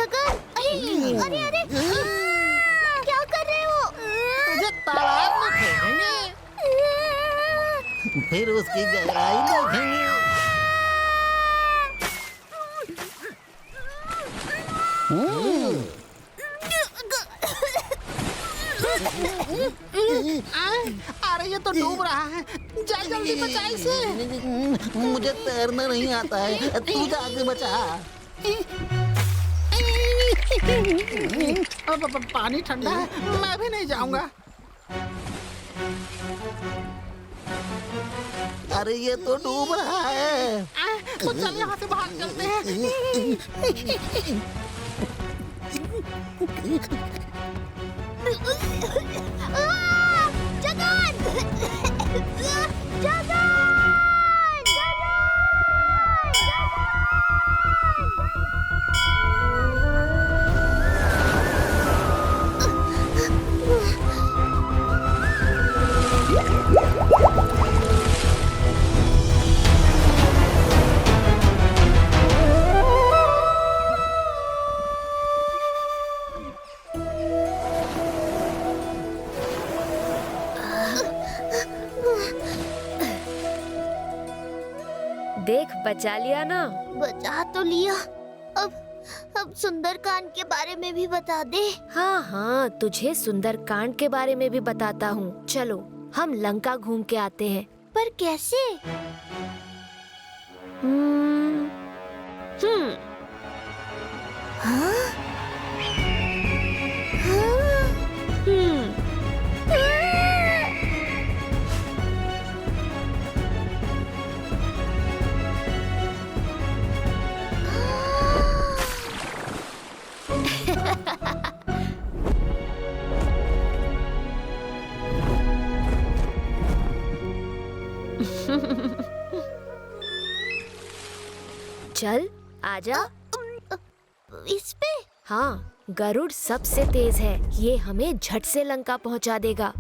गगन, अरे अरे क्या कर रहे हो? तुझे तालाब में फेंकेंगे, फिर उसकी गहराई देखेंगे। अरे ये तो डूब रहा है, जा जल्दी बचा इसे। मुझे तैरना नहीं आता है, तू जाके बचा। अब पानी ठंडा है, मैं भी नहीं जाऊंगा। अरे ये तो डूब रहा है। तो चल यहाँ से भाग चलते हैं। जगन! जगन! देख, बचा लिया ना। बचा तो लिया। अब सुंदरकांड के बारे में भी बता दे। हाँ हाँ, तुझे सुंदरकांड के बारे में भी बताता हूँ। चलो हम लंका घूम के आते हैं। पर कैसे? हाँ? चल आजा। इस पे? हाँ, गरुड़ सबसे तेज है, ये हमें झट से लंका पहुंचा देगा।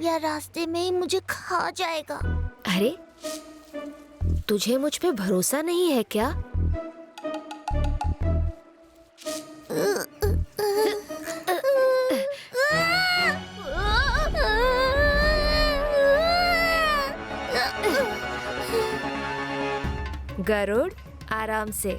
या रास्ते में ही मुझे खा जाएगा। अरे, तुझे मुझ पे भरोसा नहीं है क्या? गरुड़, आराम से।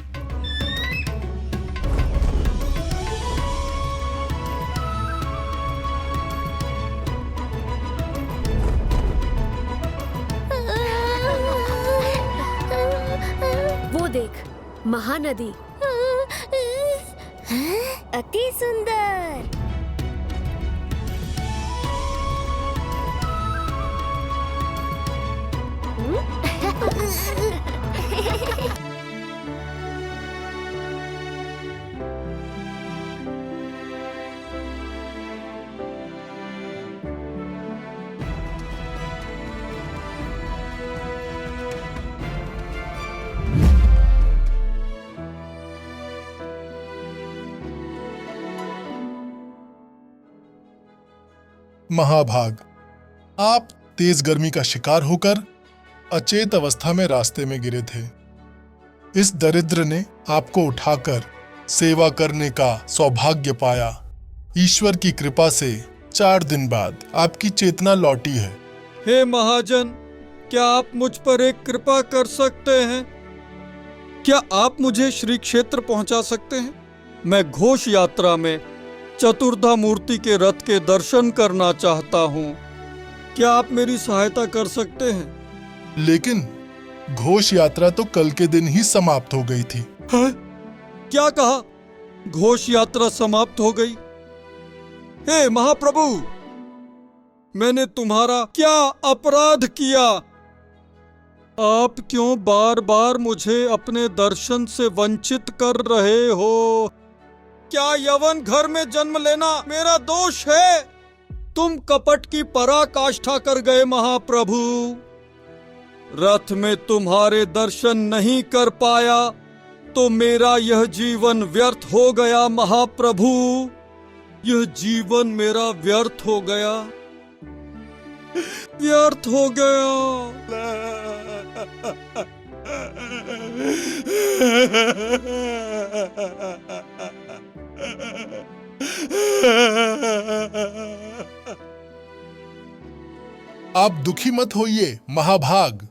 वो देख, महानदी। अति सुंदर। महाभाग, आप तेज गर्मी का शिकार होकर अचेत अवस्था में रास्ते में गिरे थे। इस दरिद्र ने आपको उठाकर सेवा करने का सौभाग्य पाया। ईश्वर की कृपा से 4 दिन बाद आपकी चेतना लौटी है। हे महाजन, क्या आप मुझ पर एक कृपा कर सकते हैं? क्या आप मुझे श्री क्षेत्र पहुंचा सकते हैं? मैं घोष यात्रा में चतुर्धा मूर्ति के रथ के दर्शन करना चाहता हूँ। क्या आप मेरी सहायता कर सकते हैं? लेकिन घोष यात्रा तो कल के दिन ही समाप्त हो गई थी। हाँ? क्या कहा? घोष यात्रा समाप्त हो गई? हे महाप्रभु, मैंने तुम्हारा क्या अपराध किया? आप क्यों बार बार मुझे अपने दर्शन से वंचित कर रहे हो? क्या यवन घर में जन्म लेना मेरा दोष है? तुम कपट की पराकाष्ठा कर गए महाप्रभु। रथ में तुम्हारे दर्शन नहीं कर पाया तो मेरा यह जीवन व्यर्थ हो गया महाप्रभु। यह जीवन मेरा व्यर्थ हो गया, व्यर्थ हो गया। आप दुखी मत होइए महाभाग।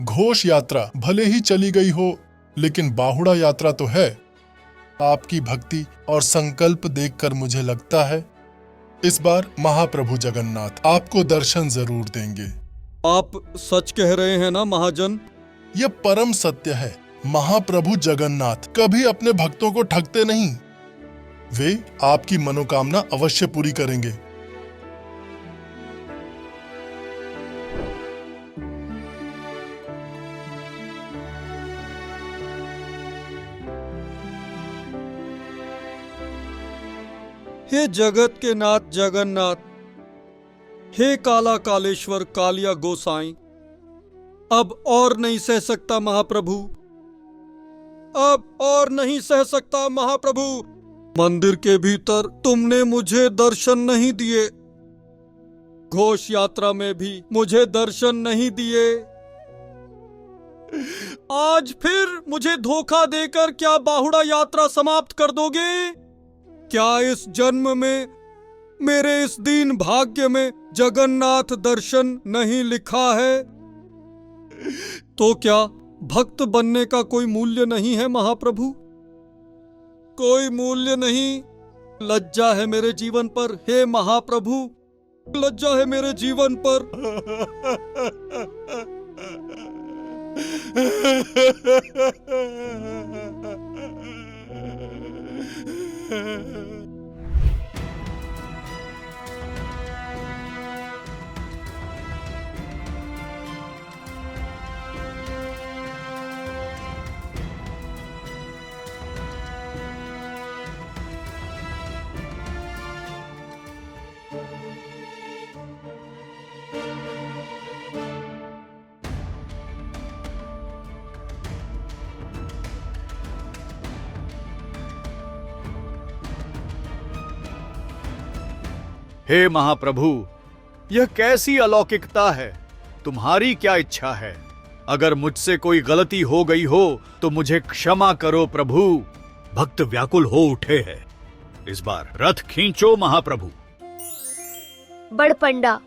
घोष यात्रा भले ही चली गई हो, लेकिन बाहुड़ा यात्रा तो है। आपकी भक्ति और संकल्प देखकर मुझे लगता है इस बार महाप्रभु जगन्नाथ आपको दर्शन जरूर देंगे। आप सच कह रहे हैं ना महाजन? यह परम सत्य है। महाप्रभु जगन्नाथ कभी अपने भक्तों को ठगते नहीं। वे आपकी मनोकामना अवश्य पूरी करेंगे। हे जगत के नाथ जगन्नाथ, हे काला कालेश्वर कालिया गोसाई, अब और नहीं सह सकता महाप्रभु, अब और नहीं सह सकता महाप्रभु। मंदिर के भीतर तुमने मुझे दर्शन नहीं दिए, घोष यात्रा में भी मुझे दर्शन नहीं दिए। आज फिर मुझे धोखा देकर क्या बाहुड़ा यात्रा समाप्त कर दोगे? क्या इस जन्म में मेरे इस दीन भाग्य में जगन्नाथ दर्शन नहीं लिखा है? तो क्या भक्त बनने का कोई मूल्य नहीं है महाप्रभु? कोई मूल्य नहीं? लज्जा है मेरे जीवन पर हे महाप्रभु, लज्जा है मेरे जीवन पर। हे महाप्रभु, यह कैसी अलौकिकता है? तुम्हारी क्या इच्छा है? अगर मुझसे कोई गलती हो गई हो तो मुझे क्षमा करो प्रभु। भक्त व्याकुल हो उठे हैं, इस बार रथ खींचो महाप्रभु। बड़पंडा,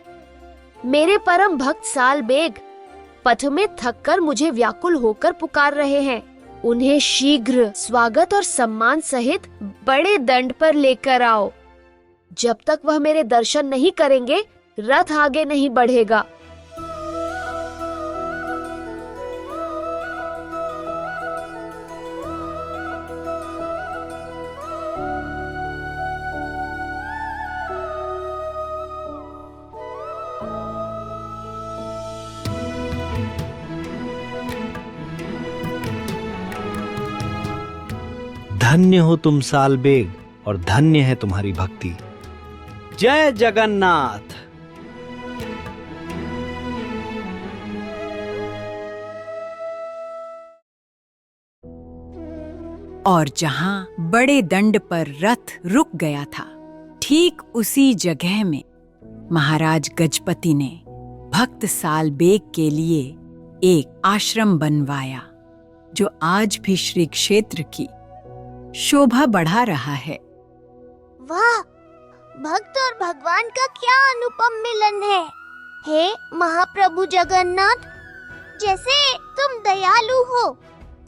मेरे परम भक्त साल बेग पथ में थककर मुझे व्याकुल होकर पुकार रहे हैं। उन्हें शीघ्र स्वागत और सम्मान सहित बड़े दंड पर लेकर आओ। जब तक वह मेरे दर्शन नहीं करेंगे, रथ आगे नहीं बढ़ेगा। धन्य हो तुम सालबेग और धन्य है तुम्हारी भक्ति। जय जगन्नाथ। और जहां बड़े दंड पर रथ रुक गया था, ठीक उसी जगह में महाराज गजपति ने भक्त सालबेग के लिए एक आश्रम बनवाया, जो आज भी श्री क्षेत्र की शोभा बढ़ा रहा है। वाह, भक्त और भगवान का क्या अनुपम मिलन है। हे महाप्रभु जगन्नाथ, जैसे तुम दयालु हो,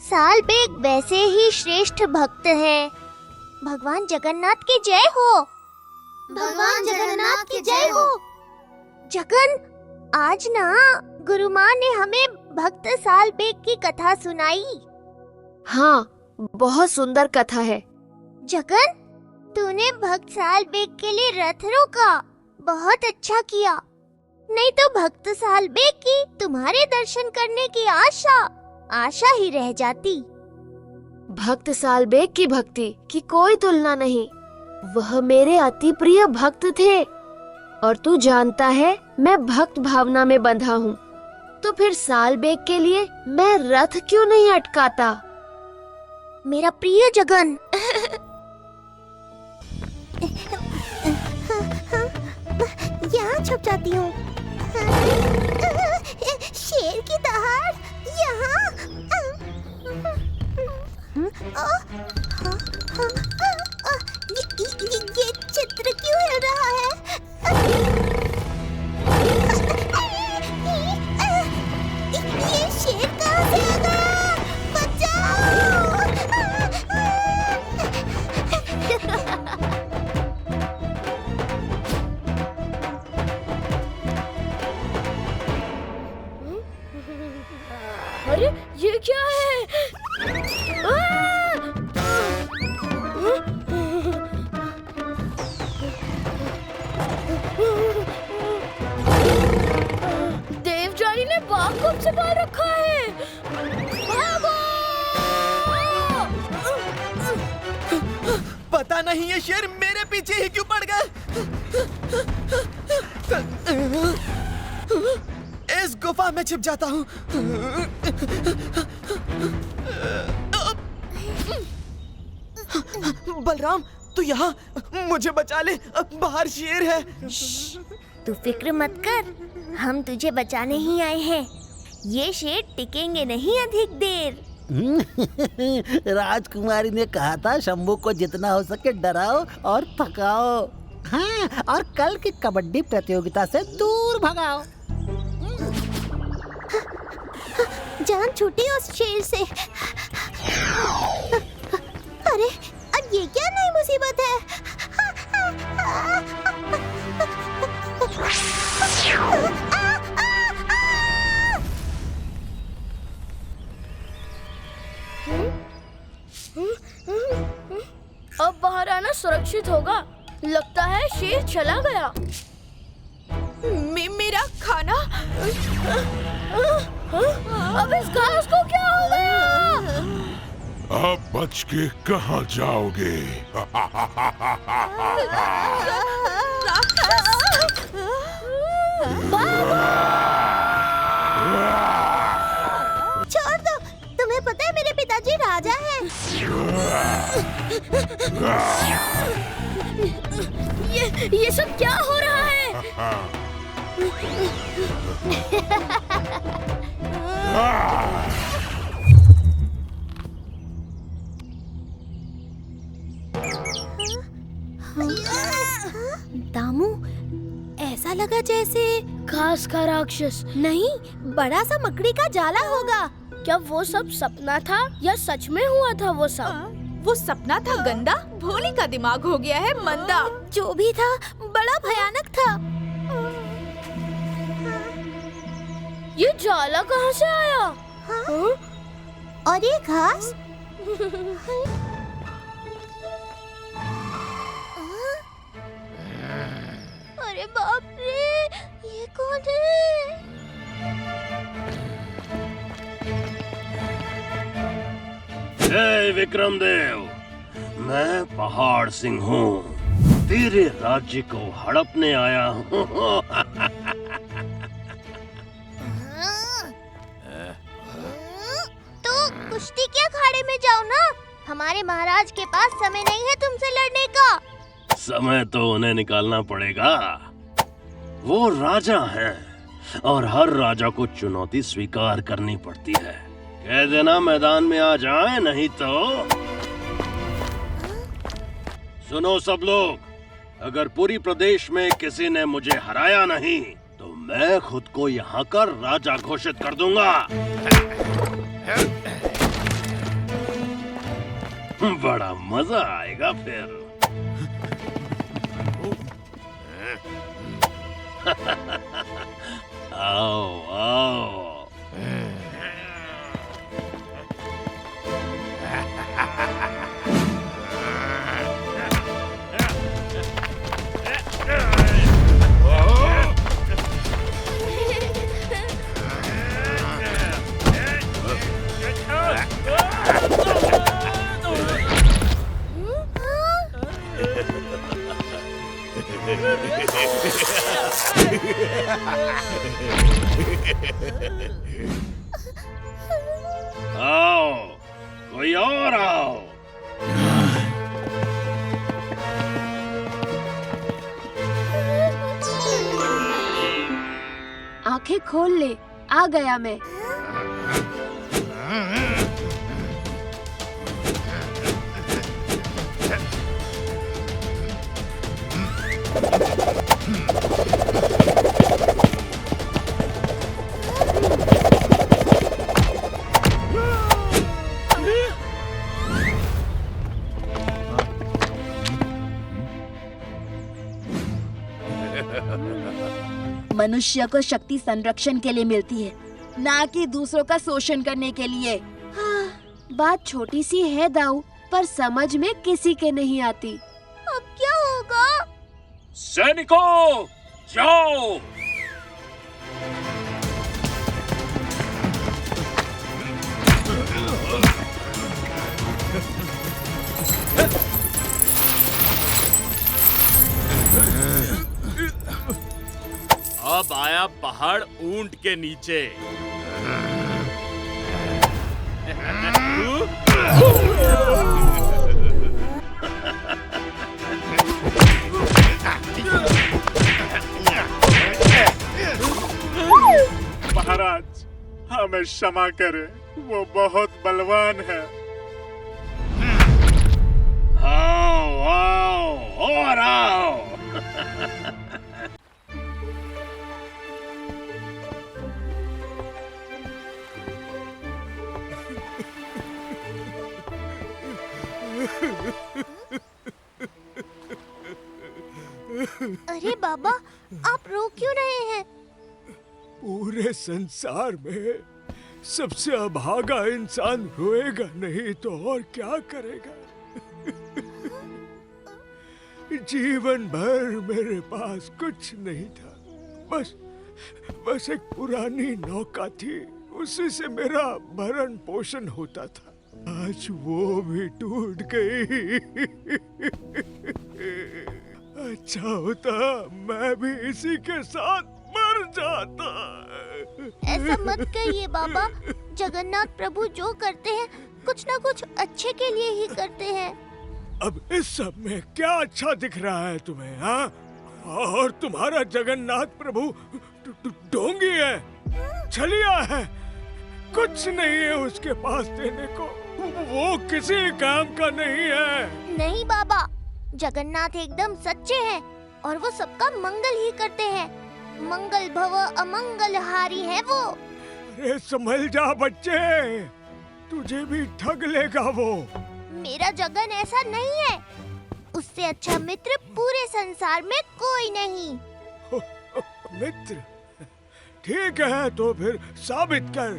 सालबेग वैसे ही श्रेष्ठ भक्त है। भगवान जगन्नाथ की जय हो। भगवान जगन्नाथ की जय हो। जगन, आज ना गुरु माँ ने हमें भक्त सालबेग की कथा सुनाई। हाँ, बहुत सुंदर कथा है। जगन, तूने भक्त सालबेग के लिए रथ रोका, बहुत अच्छा किया। नहीं तो भक्त सालबेग की तुम्हारे दर्शन करने की आशा ही रह जाती। भक्त सालबेग की भक्ति की कोई तुलना नहीं। वह मेरे अति प्रिय भक्त थे, और तू जानता है मैं भक्त भावना में बंधा हूँ। तो फिर सालबेग के लिए मैं रथ क्यों नहीं अटकाता? मेरा प्रिय जगन, यहाँ छुप जाती हूँ। शेर की दहाड़ यहाँ। ये चित्र क्यों हिल रहा है? ये शेर कहाँ से आ गया? बचाओ! अरे ये क्या है? देवजानी ने बाघ को से बाहर रखा है। भागो! पता नहीं ये शेर मेरे पीछे ही क्यों पड़ गए। इस गुफा में छिप जाता हूँ। बलराम, तू यहाँ मुझे बचा ले, बाहर शेर है। तू फिक्र मत कर, हम तुझे बचाने ही आए हैं। ये शेर टिकेंगे नहीं अधिक देर। राजकुमारी ने कहा था शंभू को जितना हो सके डराओ और थकाओ। हाँ, और कल की कबड्डी प्रतियोगिता से दूर भगाओ। जान छूटी उस शेर से। अरे अब ये क्या नई मुसीबत है? अब बाहर आना सुरक्षित होगा। लगता है शेर चला गया। मेरा खाना? अब इस घास को क्या हो गया? अब बच के कहाँ जाओगे? छोड़ दो, तुम्हें पता है मेरे पिताजी राजा हैं। ये सब क्या हो रहा है? दामू, ऐसा लगा जैसे घास का राक्षस। नहीं, बड़ा सा मकड़ी का जाला होगा। क्या वो सब सपना था या सच में हुआ था वो सब? वो सपना था गंदा, भोली का दिमाग हो गया है मंदा। जो भी था बड़ा भयानक था। ये जाला कहाँ से आया? हाँ? और ये घास? अरे बाप रे, ये कौन है? जय विक्रमदेव, मैं पहाड़ सिंह हूँ। तेरे राज्य को हड़पने आया हूँ। तो कुश्ती के अखाड़े में जाओ ना। हमारे महाराज के पास समय नहीं है तुमसे लड़ने का। समय तो उन्हें निकालना पड़ेगा। वो राजा हैं और हर राजा को चुनौती स्वीकार करनी पड़ती है। कह देना मैदान में आ जाएं, नहीं तो सुनो सब लोग, अगर पूरी प्रदेश में किसी ने मुझे हराया नहीं तो मैं खुद को यहाँ का राजा घोषित कर दूंगा। बड़ा मजा आएगा फिर। आओ आओ। आओ, कोई और आओ। आंखें खोल ले, आ गया मैं। मनुष्य को शक्ति संरक्षण के लिए मिलती है, ना कि दूसरों का शोषण करने के लिए। हाँ, बात छोटी सी है दाऊ, पर समझ में किसी के नहीं आती। अब क्या होगा? सैनिकों, जाओ! अब आया पहाड़ ऊंट के नीचे। महाराज, हमें क्षमा करें, वो बहुत बलवान है। आओ, आओ, और आओ। अरे बाबा, आप रो क्यों रहे हैं? पूरे संसार में सबसे अभागा इंसान रोएगा नहीं तो और क्या करेगा? जीवन भर मेरे पास कुछ नहीं था, बस एक पुरानी नौका थी, उसी से मेरा भरण पोषण होता था। आज वो भी टूट गई। अच्छा होता मैं भी इसी के साथ मर जाता। ऐसा मत कहिए बाबा, जगन्नाथ प्रभु जो करते हैं कुछ ना कुछ अच्छे के लिए ही करते हैं। अब इस सब में क्या अच्छा दिख रहा है तुम्हें, हाँ? और तुम्हारा जगन्नाथ प्रभु ढोंगी है, छलिया है, कुछ नहीं है उसके पास देने को, वो किसी काम का नहीं है। नहीं बाबा, जगन्नाथ एकदम सच्चे हैं और वो सबका मंगल ही करते हैं। मंगल भव अमंगल हारी है वो। अरे संभल जा बच्चे, तुझे भी ठग लेगा वो। मेरा जगन ऐसा नहीं है, उससे अच्छा मित्र पूरे संसार में कोई नहीं। मित्र? ठीक है, तो फिर साबित कर,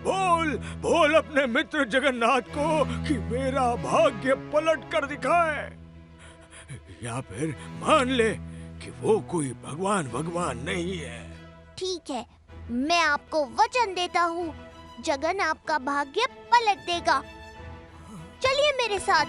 बोल अपने मित्र जगन्नाथ को कि मेरा भाग्य पलट कर दिखाए, या फिर मान ले कि वो कोई भगवान नहीं है। ठीक है, मैं आपको वचन देता हूँ, जगन आपका भाग्य पलट देगा। चलिए मेरे साथ।